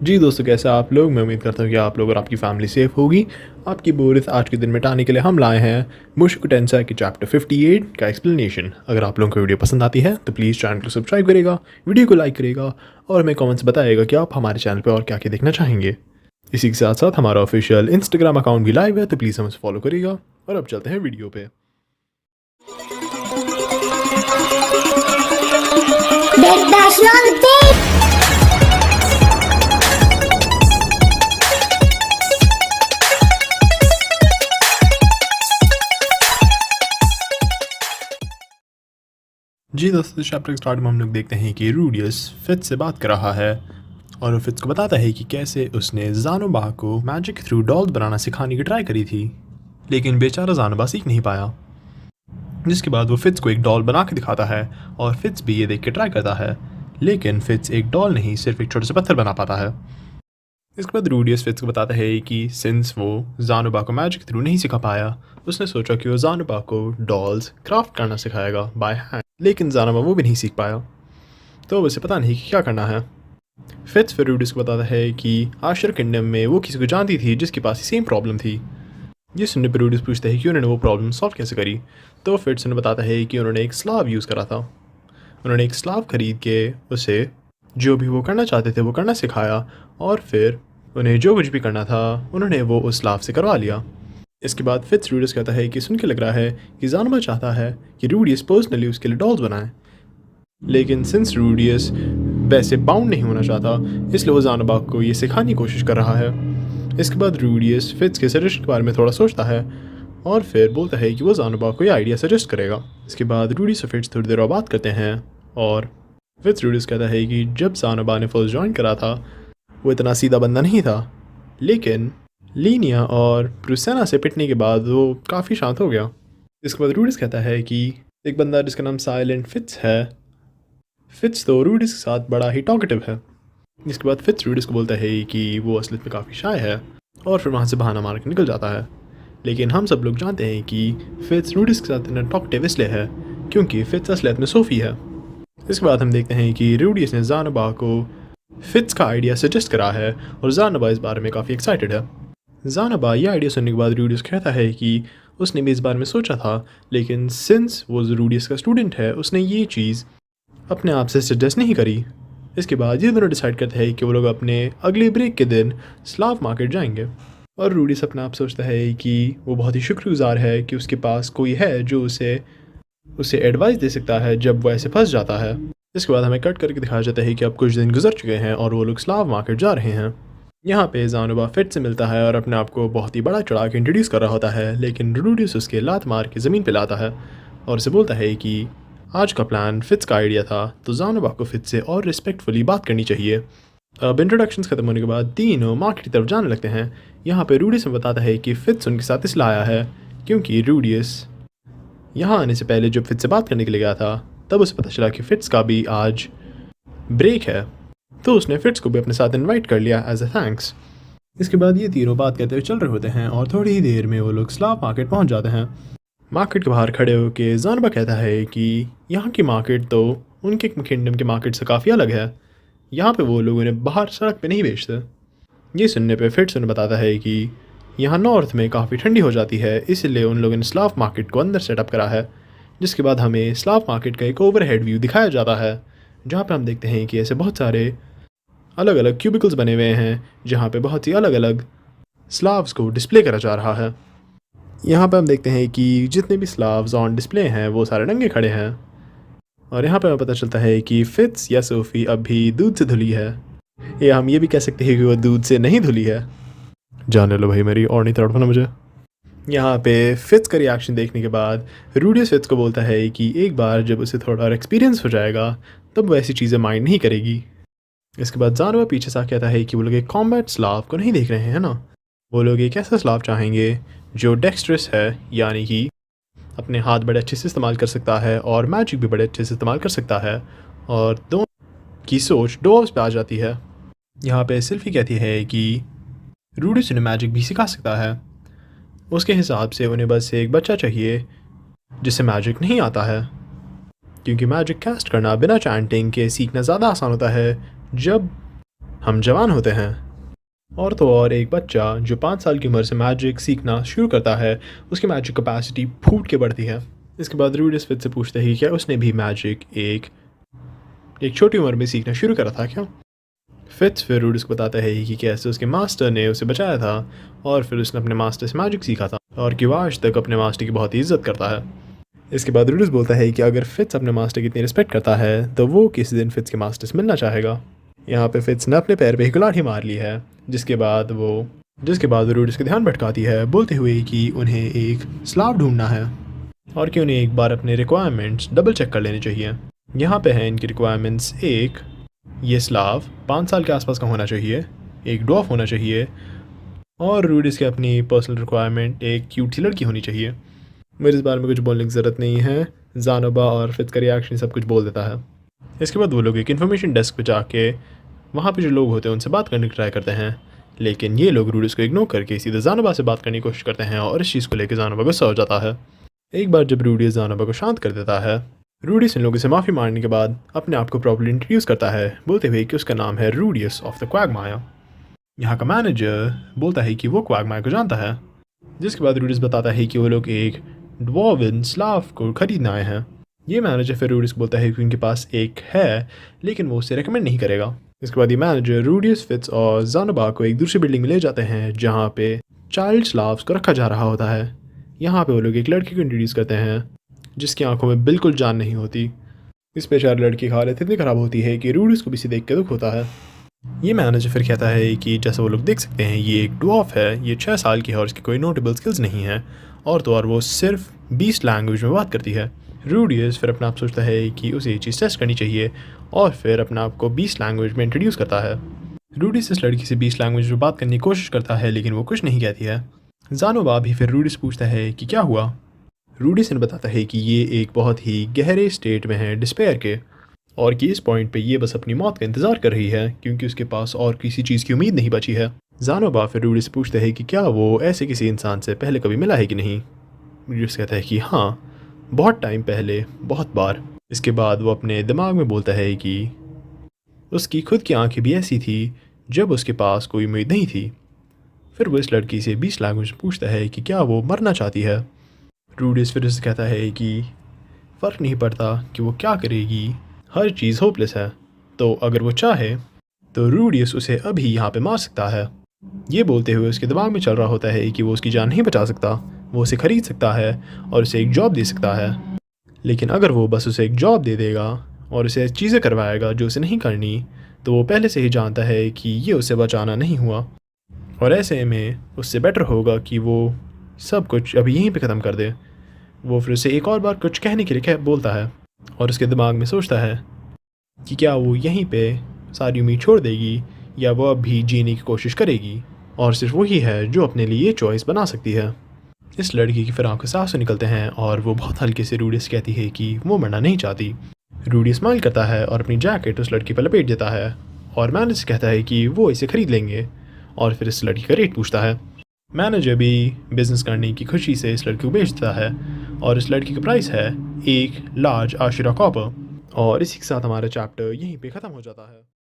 जी दोस्तों, कैसे आप लोग? मैं उम्मीद करता हूँ कि आप लोग और आपकी फैमिली सेफ़ होगी। आपकी बोरियत आज के दिन मिटाने के लिए हम लाए हैं मुश्क टेंसा के चैप्टर 58 का एक्सप्लेनेशन। अगर आप लोगों को वीडियो पसंद आती है तो प्लीज़ चैनल को सब्सक्राइब करेगा, वीडियो को लाइक करेगा और हमें कमेंट्स बताइएगा कि आप हमारे चैनल पे और क्या-क्या देखना चाहेंगे। इसी के साथ-साथ हमारा ऑफ़िशियल इंस्टाग्राम अकाउंट भी लाइव है, तो प्लीज़ हमें फॉलो करिएगा। और अब चलते हैं वीडियो पे। Big Bash on the beat! जी दोस्तों, चैप्टर के स्टार्ट में हम लोग देखते हैं कि रूडियस फिट्ज से बात कर रहा है और वो फिट्ज को बताता है कि कैसे उसने ज़ानोबा को मैजिक थ्रू डॉल्स बनाना सिखाने की ट्राई करी थी, लेकिन बेचारा ज़ानोबा सीख नहीं पाया। जिसके बाद वो फिट्ज को एक डॉल बना के दिखाता है और फिट्ज भी ये देख के ट्राई करता है, लेकिन फिट्ज एक डॉल नहीं सिर्फ एक छोटे से पत्थर बना पाता है। इसके बाद रूडियस फिट्ज को बताता है कि सिंस वो ज़ानोबा को मैजिक थ्रू नहीं सिखा पाया, उसने सोचा कि वो ज़ानोबा को डॉल्स क्राफ्ट करना सिखाएगा बाय हैंड, लेकिन ज़ानोबा वो भी नहीं सीख पाया, तो अब उसे पता नहीं कि क्या करना है। फिट्ज फिर रूडियस को बताता है कि आशर किंगडम में वो किसी को जानती थी जिसके पास सेम प्रॉब्लम थी। ये सुनने पर रूडियस पूछता है कि उन्होंने वो प्रॉब्लम सॉल्व कैसे करी, तो फिट्ज उन्हें बताता है कि उन्होंने एक स्लाव यूज़ करा था। उन्होंने एक स्लाव खरीद के उसे जो भी वो करना चाहते थे वो करना सिखाया और फिर उन्हें जो कुछ भी करना था उन्होंने वो उस स्लाव से करवा लिया। इसके बाद फिट्ज रूडियस कहता है कि सुन के लग रहा है कि ज़ानोबा चाहता है कि रूडियस पर्सनली उसके लिए डॉल्स बनाए, लेकिन सिंस रूडियस वैसे बाउंड नहीं होना चाहता इसलिए वो ज़ानोबा को ये सिखाने की कोशिश कर रहा है। इसके बाद रूडियस फिट्ज के सजेशन के बारे में थोड़ा सोचता है और फिर बोलता है कि वो ज़ानोबा को ये आइडिया सजेस्ट करेगा। इसके बाद रूडियस और फिट्ज थोड़ी देर और बात करते हैं और फिट्ज रूडियस कहता है कि जब ज़ानोबा ने फर्स्ट ज्वाइन करा था वो इतना सीधा बंदा नहीं था, लेकिन लीनिया और प्रूसेना से पिटने के बाद वो काफ़ी शांत हो गया। इसके बाद रूडियस कहता है कि एक बंदा जिसका नाम साइलेंट फिट्ज है, फिट्ज तो रूडियस के साथ बड़ा ही टॉकेटिव है। इसके बाद फिट्ज रूडियस को बोलता है कि वो असलियत में काफ़ी शाय है और फिर वहाँ से बहाना मार के निकल जाता है, लेकिन हम सब लोग जानते हैं कि फिट्ज रूडियस के साथ इतना टॉकेटिव इसलिए है क्योंकि फिट्ज असलियत में सोफ़ी है। इसके बाद हम देखते हैं कि रूडियस ने ज़ानोबा को फिट्ज का आइडिया सजेस्ट करा है और ज़ानोबा इस बारे में काफ़ी एक्साइटेड है। ज़ानोबा ये आइडिया सुनने के बाद रूडियस कहता है कि उसने भी इस बारे में सोचा था, लेकिन सिंस वो रूडियस का स्टूडेंट है उसने ये चीज़ अपने आप से सजेस्ट नहीं करी। इसके बाद ये दोनों डिसाइड करते हैं कि वो लोग अपने अगले ब्रेक के दिन स्लाव मार्केट जाएंगे और रूडियस अपने आप सोचता है कि वो बहुत ही शुक्रगुजार है कि उसके पास कोई है जो उसे एडवाइस दे सकता है जब वो ऐसे फंस जाता है। इसके बाद हमें कट करके दिखाया जाता है कि अब कुछ दिन गुजर चुके हैं और वो लोग स्लाव मार्केट जा रहे हैं। यहाँ पे ज़ानोबा फिट्ज से मिलता है और अपने आप को बहुत ही बड़ा चढ़ा के इंट्रोड्यूस कर रहा होता है, लेकिन रूडियस उसके लात मार के ज़मीन पे लाता है और उसे बोलता है कि आज का प्लान फिट्ज का आइडिया था, तो ज़ानोबा को फिट्ज से और रिस्पेक्टफुली बात करनी चाहिए। अब इंट्रोडक्शंस खत्म होने के बाद तीनों मार्केट की तरफ जाने लगते हैं। यहाँ पे रूडियस में बताता है कि फिट्ज उनके साथ इसलिए आया है क्योंकि रूडियस यहाँ आने से पहले जब फिट्ज से बात करने के लिए गया था तब उसे पता चला कि फिट्ज का भी आज ब्रेक है, तो उसने फिट्ज को भी अपने साथ इनवाइट कर लिया एज अ थैंक्स। इसके बाद ये तीनों बात करते हुए चल रहे होते हैं और थोड़ी ही देर में वो लोग स्लाव मार्केट पहुंच जाते हैं। मार्केट के बाहर खड़े होकर ज़ानोबा कहता है कि यहाँ की मार्केट तो उनके किंगडम के मार्केट से काफ़ी अलग है, यहाँ पे वो लोग उन्हें बाहर सड़क पे नहीं बेचते। ये सुनने पे फिट्ज उन्हें बताता है कि यहाँ नॉर्थ में काफ़ी ठंडी हो जाती है, इसलिए उन लोगों ने स्लाव मार्केट को अंदर सेटअप करा है। जिसके बाद हमें स्लाव मार्केट का एक ओवरहेड व्यू दिखाया जाता है जहाँ पे हम देखते हैं कि ऐसे बहुत सारे अलग अलग क्यूबिकल्स बने हुए हैं जहाँ पे बहुत ही अलग अलग स्लाव्स को डिस्प्ले करा जा रहा है। यहाँ पे हम देखते हैं कि जितने भी स्लाव्स ऑन डिस्प्ले हैं वो सारे नंगे खड़े हैं और यहाँ पे हमें पता चलता है कि फिट्ज या सोफ़ी अभी दूध से धुली है, या हम ये भी कह सकते हैं कि वो दूध से नहीं धुली है। जाने लो भाई, मेरी और नहीं तड़पना मुझे। यहाँ पे फिट्ज का रिएक्शन देखने के बाद रूडियस फिट्ज को बोलता है कि एक बार जब उसे थोड़ा और एक्सपीरियंस हो जाएगा तब वो ऐसी चीज़ें माइंड नहीं करेगी। इसके बाद ज़ानोबा पीछे से कहता है कि वो लोग एक कॉम्बैट स्लाव को नहीं देख रहे हैं ना, वो लोग एक ऐसा स्लाव चाहेंगे जो डेक्स्ट्रस है, यानी कि अपने हाथ बड़े अच्छे से इस्तेमाल कर सकता है और मैजिक भी बड़े अच्छे से इस्तेमाल कर सकता है, और दोनों की सोच डॉव्स पे आ जाती है। यहाँ पे सिल्फी कहती है कि रूडियस उन्हें मैजिक भी सिखा सकता है, उसके हिसाब से उन्हें बस एक बच्चा चाहिए जिसे मैजिक नहीं आता है, क्योंकि मैजिक कास्ट करना बिना चैंटिंग के सीखना ज़्यादा आसान होता है जब हम जवान होते हैं। और तो और एक बच्चा जो 5 साल की उम्र से मैजिक सीखना शुरू करता है, उसकी मैजिक कैपेसिटी फूट के बढ़ती है। इसके बाद रूडियस फिट्ज से पूछता है कि क्या उसने भी मैजिक एक छोटी उम्र में सीखना शुरू करा था क्या। फिट्ज फिर रूडियस को बताता है कि कैसे उसके मास्टर ने उसे बचाया था और फिर उसने अपने मास्टर से मैजिक सीखा था और कि वो आज तक अपने मास्टर की बहुत ही इज्जत करता है। इसके बाद रूडियस बोलता है कि अगर फिट्ज अपने मास्टर की इतनी रिस्पेक्ट करता है तो वो किसी दिन फिट्ज के मास्टर से मिलना चाहेगा। यहाँ पे फिट्ज ने अपने पैर पे एक लाठी मार ली है, जिसके बाद वो रूडियस का ध्यान भटकाती है, बोलते हुए कि उन्हें एक स्लाव ढूंढना है और कि उन्हें एक बार अपने रिक्वायरमेंट्स डबल चेक कर लेने चाहिए। यहाँ पे हैं इनकी रिक्वायरमेंट्स। एक, ये स्लाव 5 साल के आसपास का होना चाहिए, एक डॉफ होना चाहिए और रूडियस की अपनी पर्सनल रिक्वायरमेंट एक क्यूट सी लड़की होनी चाहिए। मेरे इस बारे में कुछ बोलने की ज़रूरत नहीं है, ज़ानोबा और फिट्ज का रिएक्शन सब कुछ बोल देता है। इसके बाद वो लोग एक इन्फॉर्मेशन डेस्क पे जाके वहाँ पे जो लोग होते हैं उनसे बात करने की ट्राई करते हैं, लेकिन ये लोग रूडियस को इग्नोर करके सीधे ज़ानोबा से बात करने की कोशिश करते हैं और इस चीज़ को लेकर ज़ानोबा गुस्सा हो जाता है। एक बार जब रूडियस ज़ानोबा को शांत कर देता है, रूडियस इन लोगों से माफ़ी मांगने के बाद अपने आप को प्रॉपर्ली इंट्रोड्यूस करता है, बोलते हुए कि उसका नाम है रूडियस ऑफ द क्वैगमायर। यहाँ का मैनेजर बोलता है कि वो क्वैगमायर को जानता है, जिसके बाद रूडियस बताता है कि वो लोग एक ड्वार्वन स्लाव को खरीदने आए हैं। ये मैनेजर फिर रूडियस को बोलता है कि उनके पास एक है, लेकिन वो उसे रेकमेंड नहीं करेगा। इसके बाद ये मैनेजर रूडियस, फिट्ज और ज़ानोबा को एक दूसरी बिल्डिंग में ले जाते हैं जहाँ पे चाइल्ड स्लाव्स को रखा जा रहा होता है। यहाँ पे वो लोग एक लड़की को इंट्रोड्यूस करते हैं जिसकी आंखों में बिल्कुल जान नहीं होती। इस बेचारे लड़की की हालत इतनी ख़राब होती है कि रूडियस को भी इसे देख के दुख होता है। ये मैनेजर फिर कहता है कि जैसा वो लोग देख सकते हैं ये एक ड्वार्फ है, ये 6 साल की है और इसकी कोई नोटेबल स्किल्स नहीं है और तो और वो सिर्फ 20 लैंग्वेज में बात करती है। रूडियस फिर अपना आप सोचता है कि उसे ये चीज़ टेस्ट करनी चाहिए और फिर अपने आप को 20 लैंग्वेज में इंट्रोड्यूस करता है। रूडियस इस लड़की से 20 लैंग्वेज में बात करने की कोशिश करता है, लेकिन वो कुछ नहीं कहती है। ज़ानोबा भी फिर रूडियस पूछता है कि क्या हुआ। रूडियस ने बताता है कि ये एक बहुत ही गहरे स्टेट में है डिस्पेयर के, और कि इस पॉइंट पे ये बस अपनी मौत का इंतज़ार कर रही है क्योंकि उसके पास और किसी चीज़ की उम्मीद नहीं बची है। ज़ानोबा फिर रूडियस से पूछता है कि क्या वो ऐसे किसी इंसान से पहले कभी मिला है कि नहीं। रूडियस कहता है कि हाँ, बहुत टाइम पहले, बहुत बार। इसके बाद वो अपने दिमाग में बोलता है कि उसकी खुद की आंखें भी ऐसी थी जब उसके पास कोई उम्मीद नहीं थी। फिर वो इस लड़की से 20 लैंग्वेज पूछता है कि क्या वो मरना चाहती है। रूडियस फिर उससे कहता है कि फ़र्क नहीं पड़ता कि वो क्या करेगी, हर चीज़ होपलेस है, तो अगर वो चाहे तो रूडियस उसे अभी यहाँ पे मार सकता है। ये बोलते हुए उसके दिमाग में चल रहा होता है कि वो उसकी जान नहीं बचा सकता, वो उसे ख़रीद सकता है और उसे एक जॉब दे सकता है, लेकिन अगर वो बस उसे एक जॉब दे देगा और उसे चीज़ें करवाएगा जो उसे नहीं करनी, तो वो पहले से ही जानता है कि ये उसे बचाना नहीं हुआ और ऐसे में उससे बेटर होगा कि वो सब कुछ अभी यहीं पे ख़त्म कर दे। वो फिर उसे एक और बार कुछ कहने के लिए बोलता है और उसके दिमाग में सोचता है कि क्या वो यहीं पे सारी उम्मीद छोड़ देगी या वो अब भी जीने की कोशिश करेगी, और सिर्फ वही है जो अपने लिए ये चॉइस बना सकती है। इस लड़की की फिर आंखों से आंसू निकलते हैं और वो बहुत हल्के से रूडियस कहती है कि वो मरना नहीं चाहती। रूडियस स्माइल करता है और अपनी जैकेट उस लड़की पर लपेट देता है और मैनेजर कहता है कि वो इसे ख़रीद लेंगे और फिर इस लड़की का रेट पूछता है। मैनेजर भी बिज़नेस करने की खुशी से इस लड़की को बेच देता है और इस लड़की का प्राइस है 1 लार्ज आशिरा कॉपर। और इसी के साथ हमारा चैप्टर यहीं पे ख़त्म हो जाता है।